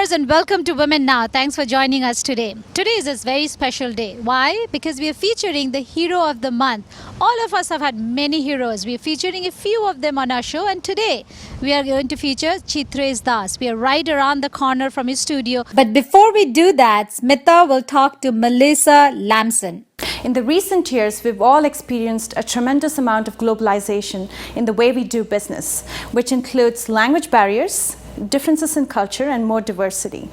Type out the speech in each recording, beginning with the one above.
viewers, and welcome to Women Now. Thanks for joining us today. Today is a very special day. Why? Because we are featuring the hero of the month. All of us have had many heroes. We are featuring a few of them on our show, and today we are going to feature Chitresh Das. We are right around the corner from his studio. But before we do that, Smita will talk to Melissa Lamson. In the recent years, we've all experienced a tremendous amount of globalization in the way we do business, which includes language barriers, differences in culture, and more diversity.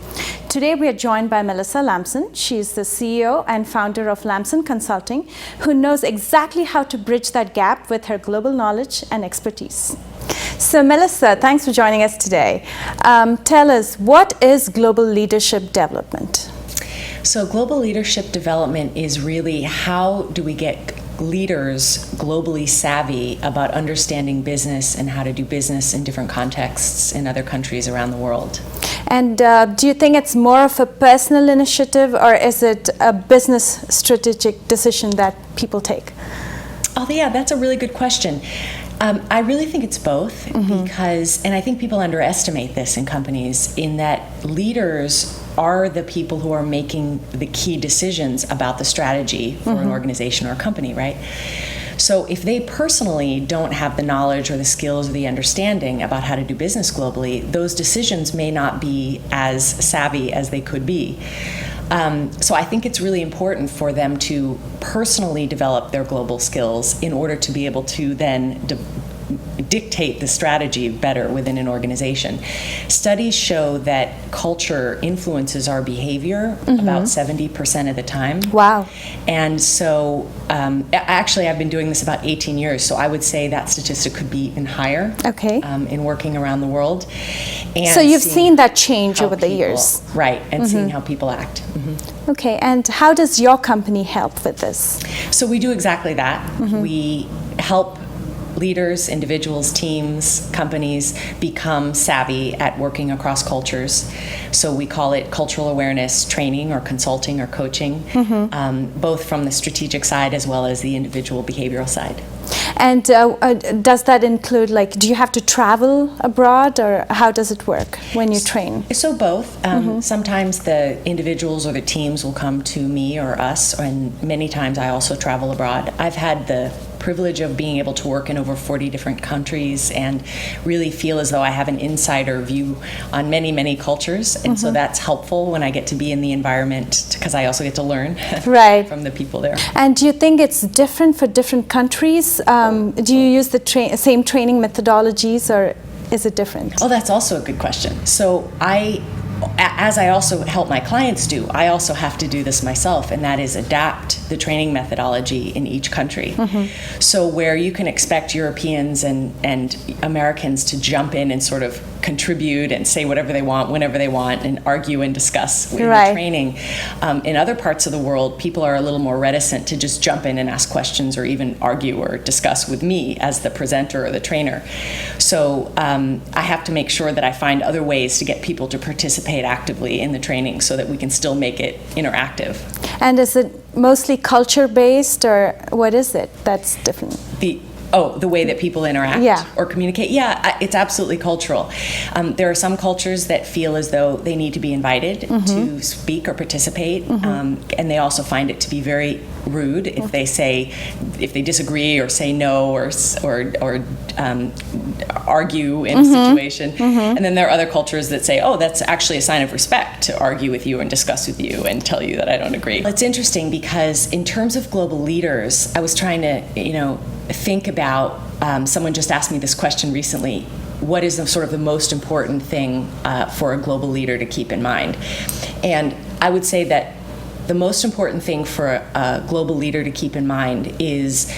Today, we are joined by Melissa Lamson. She is the CEO and founder of Lamson Consulting, who knows exactly how to bridge that gap with her global knowledge and expertise. So, Melissa, thanks for joining us today. Tell us, what is global leadership development? So global leadership development is really how do we get leaders globally savvy about understanding business and how to do business in different contexts in other countries around the world. And do you think it's more of a personal initiative, or is it a business strategic decision that people take? Oh yeah, that's a really good question. I really think it's both because, and I think people underestimate this in companies, in that leaders are the people who are making the key decisions about the strategy for an organization or a company, right? So if they personally don't have the knowledge or the skills or the understanding about how to do business globally, those decisions may not be as savvy as they could be. So I think it's really important for them to personally develop their global skills in order to be able to then dictate the strategy better within an organization. Studies show that culture influences our behavior about 70% of the time. Wow. And so actually I've been doing this about 18 years, so I would say that statistic could be even higher. Okay. In working around the world. And so you've seen that change over the years. Right, and seeing how people act. Okay, and how does your company help with this? So we do exactly that. We help leaders, individuals, teams, companies become savvy at working across cultures. So we call it cultural awareness training or consulting or coaching, both from the strategic side as well as the individual behavioral side. And does that include, like, do you have to travel abroad, or how does it work when you train? So both. Sometimes the individuals or the teams will come to me or us, and many times I also travel abroad. I've had the privilege of being able to work in over 40 different countries and really feel as though I have an insider view on many, many cultures. And so that's helpful when I get to be in the environment, because I also get to learn from the people there. And do you think it's different for different countries? Do you use the same training methodologies, or is it different? Oh, that's also a good question. So as I also help my clients do, I also have to do this myself, and that is adapt the training methodology in each country. So where you can expect Europeans and Americans to jump in and sort of contribute and say whatever they want, whenever they want, and argue and discuss in the training. In other parts of the world, people are a little more reticent to just jump in and ask questions or even argue or discuss with me as the presenter or the trainer. So I have to make sure that I find other ways to get people to participate actively in the training so that we can still make it interactive. And is it mostly culture-based, or what is it that's different? The way that people interact or communicate. Yeah, it's absolutely cultural. There are some cultures that feel as though they need to be invited to speak or participate, and they also find it to be very rude if they disagree or say no or argue in a situation. And then there are other cultures that say, oh, that's actually a sign of respect to argue with you and discuss with you and tell you that I don't agree. It's interesting because in terms of global leaders, I was trying to, think about, someone just asked me this question recently, what is the most important thing for a global leader to keep in mind? And I would say that the most important thing for a global leader to keep in mind is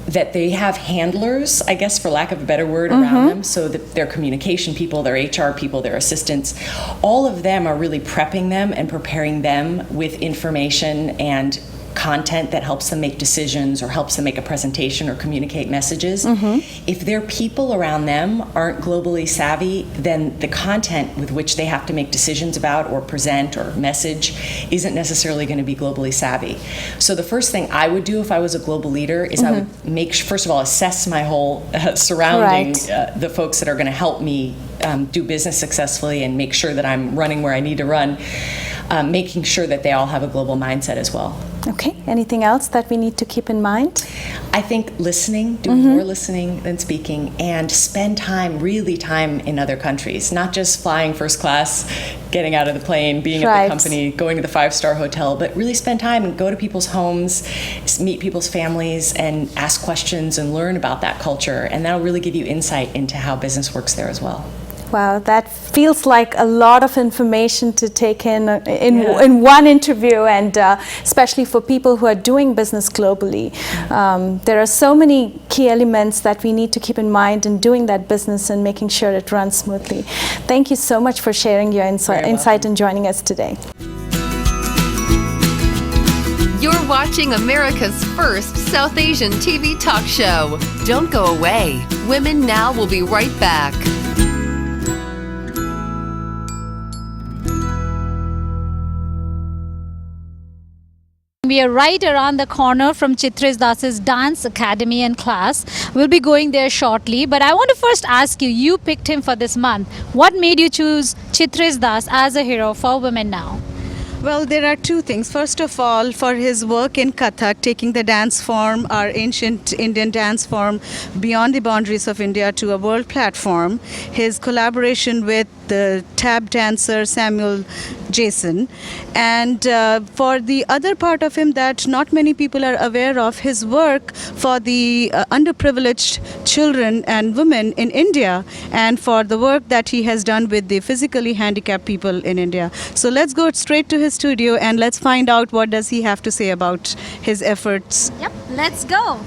that they have handlers, I guess, for lack of a better word, around them. So that their communication people, their HR people, their assistants, all of them are really prepping them and preparing them with information and content that helps them make decisions or helps them make a presentation or communicate messages. If their people around them aren't globally savvy, then the content with which they have to make decisions about or present or message isn't necessarily going to be globally savvy. So the first thing I would do if I was a global leader is I would first of all, assess my whole surrounding, the folks that are going to help me do business successfully and make sure that I'm running where I need to run, making sure that they all have a global mindset as well. Okay, anything else that we need to keep in mind? I think listening, doing more listening than speaking, and spend really time in other countries, not just flying first class, getting out of the plane, being at the company, going to the 5-star hotel, but really spend time and go to people's homes, meet people's families, and ask questions and learn about that culture. And that'll really give you insight into how business works there as well. Wow, that feels like a lot of information to take in one interview, and especially for people who are doing business globally. There are so many key elements that we need to keep in mind in doing that business and making sure it runs smoothly. Thank you so much for sharing your insight and joining us today. You're watching America's first South Asian TV talk show. Don't go away. Women Now will be right back. We are right around the corner from Chitresh Das's Dance Academy and class. We'll be going there shortly, but I want to first ask you, you picked him for this month. What made you choose Chitresh Das as a hero for Women Now? Well, there are two things. First of all, for his work in Kathak, taking the dance form, our ancient Indian dance form, beyond the boundaries of India to a world platform. His collaboration with the tap dancer Samuel Jason. And for the other part of him that not many people are aware of, his work for the underprivileged children and women in India, and for the work that he has done with the physically handicapped people in India. So let's go straight to his studio and let's find out what does he have to say about his efforts. Yep, let's go.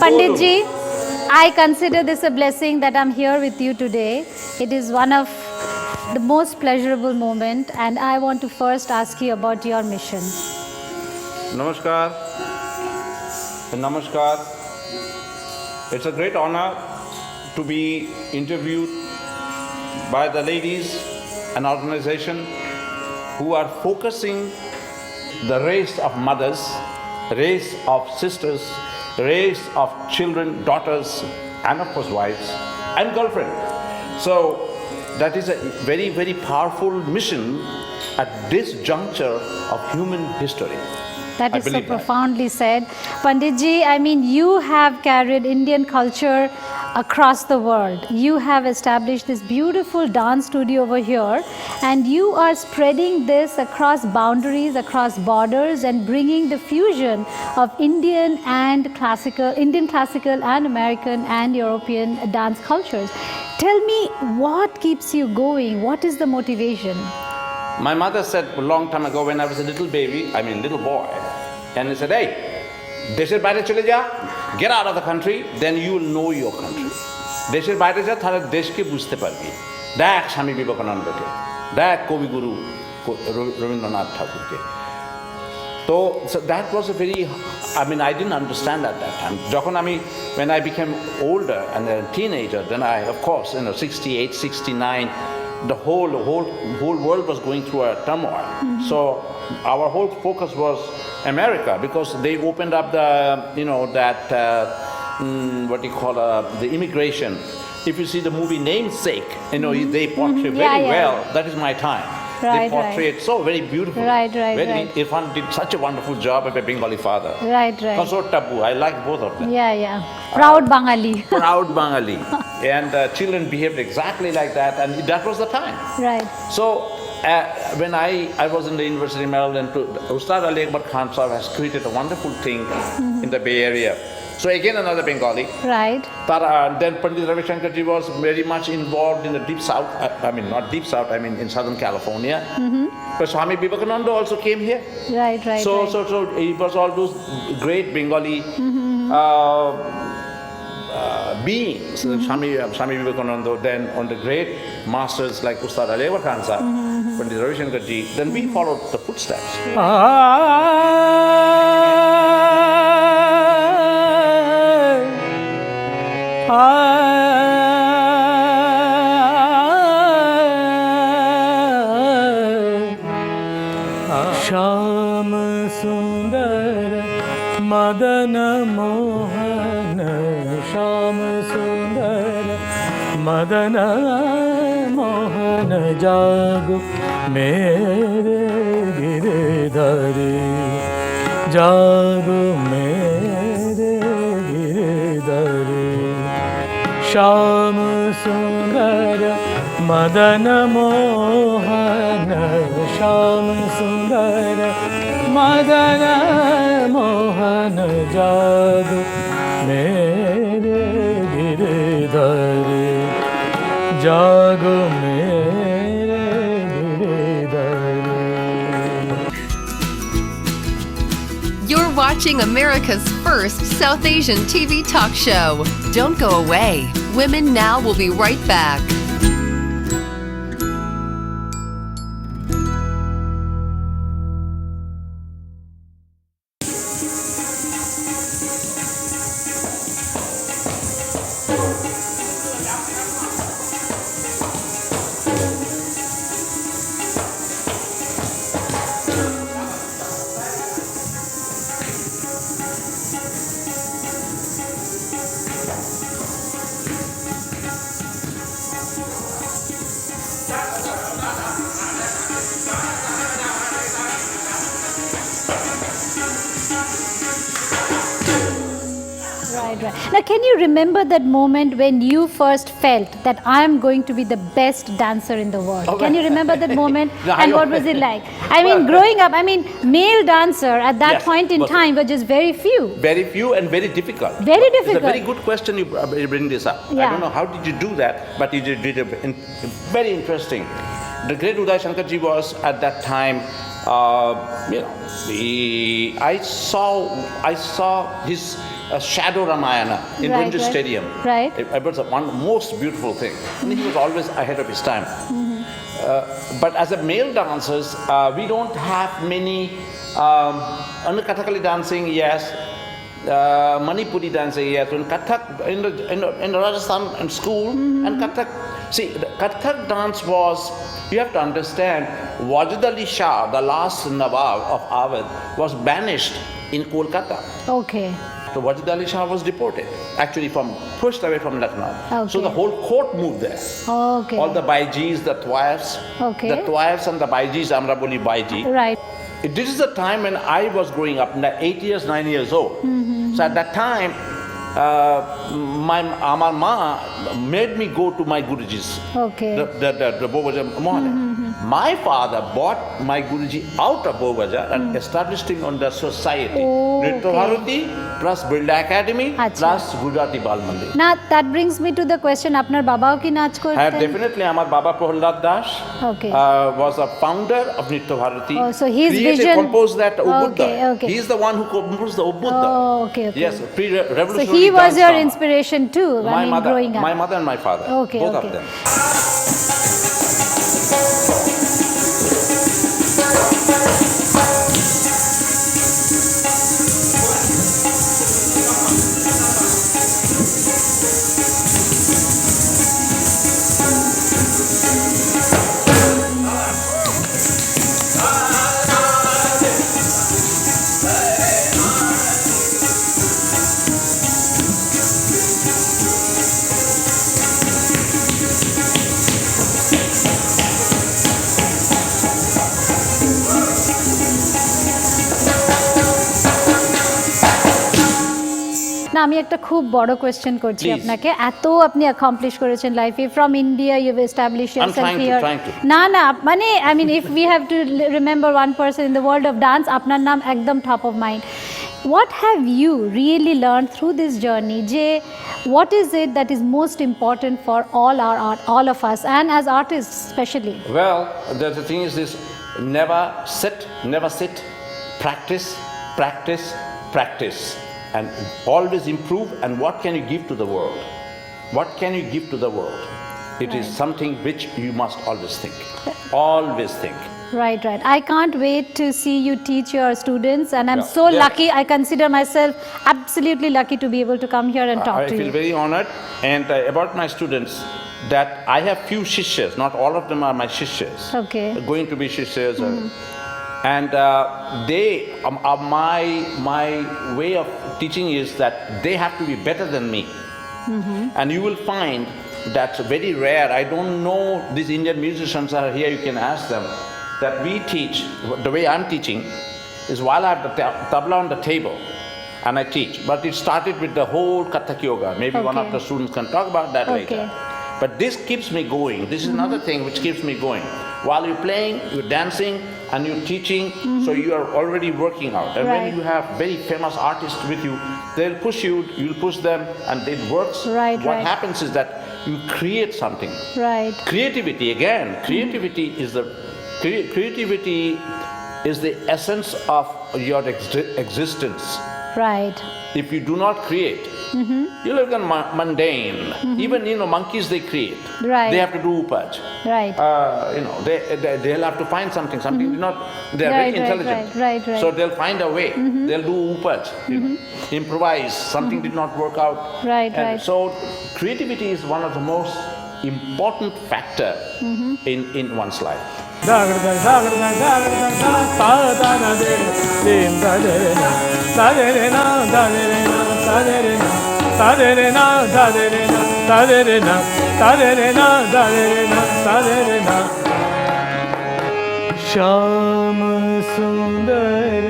Pandit Ji, I consider this a blessing that I'm here with you today. It is one of the most pleasurable moment, and I want to first ask you about your mission. Namaskar. Namaskar. It's a great honor to be interviewed by the ladies, an organization who are focusing the race of mothers, race of sisters, race of children, daughters, and of course wives and girlfriend. So that is a very, very powerful mission at this juncture of human history. That is so profoundly said. Pandit Ji, I mean, you have carried Indian culture across the world. You have established this beautiful dance studio over here, and you are spreading this across boundaries, across borders, and bringing the fusion of Indian classical and American and European dance cultures. Tell me, what keeps you going? What is the motivation? My mother said a long time ago when I was a little boy, and he said, hey, দেশের বাইরে চলে যা, get out of the country, then you will know your country. দেশের বাইরে যা, তাহলে দেশকে বুঝতে পারবি। দেখ স্বামী বিবেকানন্দকে, দেখ কবিগুরু রবীন্দ্রনাথ ঠাকুরকে। So that was a very, I didn't understand at that time. When I became older and a teenager, then I, of course, 68, 69, the whole world was going through a turmoil. Mm-hmm. So our whole focus was America, because they opened up the, the immigration if you see the movie Namesake, they portray very Yeah, yeah. well. That is my time. Right, They portray it so very beautifully. Right. Irfan did such a wonderful job of a Bengali father. Right. Consort Tabu, I like both of them. Yeah. Proud Bangali. Proud Bengali. And children behaved exactly like that, and that was the time. Right. So, when I was in the University of Maryland, Ustad Ali Akbar Khan Sahib has created a wonderful thing in the Bay Area. So again another Bengali. Right. Then Pandit Ravi Shankarji was very much involved in the deep south, not deep south, in Southern California. But Swami Vivekananda also came here. Right. So it was all those great Bengali beings, Swami Vivekananda, then on the great masters like Ustad Ali Akbar Khan Sahib, Pandit Ravi Shankarji, then we followed the footsteps. Shyam सुंदर मदन मोहन श्याम सुंदर मदन मोहन जागो मेरे गिरधरी जागो मेरे गिरधरी श्याम सुंदर मदन मोहन श्याम सुंदर मदन मोहन जागो मेरे गिरधरी जागो मेरे Girdhari. You're watching America's first South Asian TV talk show. Don't go away. Women Now will be right back. Right. Now, can you remember that moment when you first felt that I am going to be the best dancer in the world? Oh, Can you remember that moment? No, And what was it like? Growing up, male dancer at that Yes, point in but- time were just very few. Very few and very difficult. Very It's a difficult. very good question you bring this up. I Yeah. don't know how did you do that, but you did it very interesting. The great Uday Shankarji was at that time, I saw his Shadow Ramayana in Right, Rangers right. Stadium. Right. It was one most beautiful thing. And he was always ahead of his time. But as a male dancers, we don't have many, under Kathakali dancing, yes, Manipuri dancing, yes, in Kathak, in the Rajasthan and school, and Kathak, see, the Kathak dance was, you have to understand, Wajid Ali Shah, the last Nawab of Awadh, was banished in Kolkata. Okay. So Wajid Ali Shah was deported, actually pushed away from Lucknow. Okay. So the whole court moved there. Okay. All the Baijis, the Twayafs, Okay. the Twayafs and the Baijis, Amra boli Baiji. Right. This is the time when I was growing up, 8 years, 9 years old. So at that time, my Amar Ma made me go to my Guruji's, Okay. the Bobaja Mohalla. My father bought my Guruji out of Bobaja and established him on the society. Nritya Bharati plus Birla Academy Acha. plus Gujarati Bal Mandir. Now that brings me to the question, আপনার বাবাও কি নাচ করতেন? Definitely, Amar Baba Prahlad Das Okay. was a founder of Nritya Bharati. Oh, so his vision- composed that Ubbuddha. Okay. He is the one who composed the Ubbuddha. Oh, okay. Yes, So pre-revolutionary he was dance your drama. inspiration too, growing up. My mother and my father, Okay, both okay. of them. আমি একটা খুব বড় question করছি Please. আপনাকে এত আপনি accomplish করেছেন লাইফে from India you have established yourself trying to, here trying to. না মানে I mean if we have to remember one person in the world of dance আপনার নাম একদম top of mind what have you really learned through this journey je what is it that is most important for all of us and as artists especially Well, the thing is this, never sit, practice, practice, practice, and always improve. And what can you give to the world? What can you give to the world? It is something which you must always think. Always think. Right. I can't wait to see you teach your students, and I'm so Yeah. lucky. I consider myself absolutely lucky to be able to come here and talk I to feel you. very honored. And about my students, that I have few shishas, not all of them are my shishas. Okay. Going to be shishas. And they, my way of teaching is that they have to be better than me. And you will find that's very rare. I don't know, these Indian musicians are here, you can ask them, that we teach, the way I'm teaching, is while I have the tabla on the table, and I teach. But it started with the whole Kathak Yoga. Maybe one of Okay. the students can talk about that Okay. later. But this keeps me going. This is another thing which keeps me going. While you're playing, you're dancing, and you're teaching, so you are already working out. And Right. when you have very famous artists with you, they'll push you, you'll push them, and it works. Right, What right. happens is that you create something. Right. Creativity, again, creativity is the essence of your existence. Right. If you do not create, you live in mundane. Even monkeys, they create. Right. They have to do upaj. Right. They'll have to find something. Something did not. They are Right, very intelligent. right. So they'll find a way. They'll do upaj. Improvise. Something did not work out. Right. So creativity is one of the most important factor in one's life. Shyam सुंदर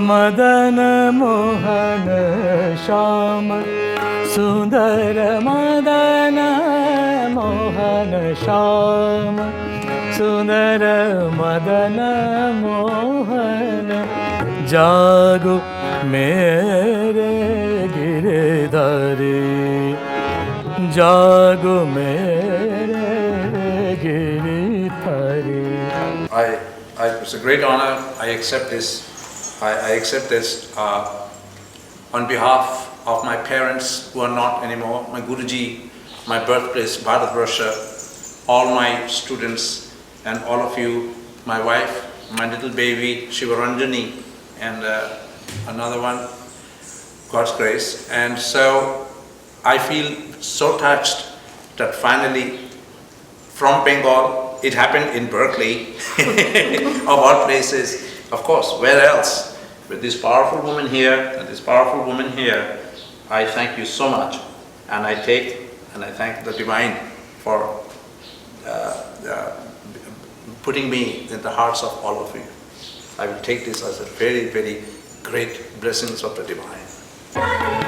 मदन मोहन श्याम सुंदर मदन मोहन श्याम सुंदर मदन मोहन जागो मेरे गिरधारी जागो मेरे Girdhari It's a great honor. I accept this. I accept this on behalf of my parents who are not anymore, my Guruji, my birthplace, Bharatvarsha, all my students, and all of you, my wife, my little baby, Shivaranjani, and another one, God's grace. And so I feel so touched that finally, from Bengal, it happened in Berkeley, of all places. Of course, where else? With this powerful woman here and this powerful woman here, I thank you so much. And I thank the Divine for putting me in the hearts of all of you. I will take this as a very, very great blessings of the Divine.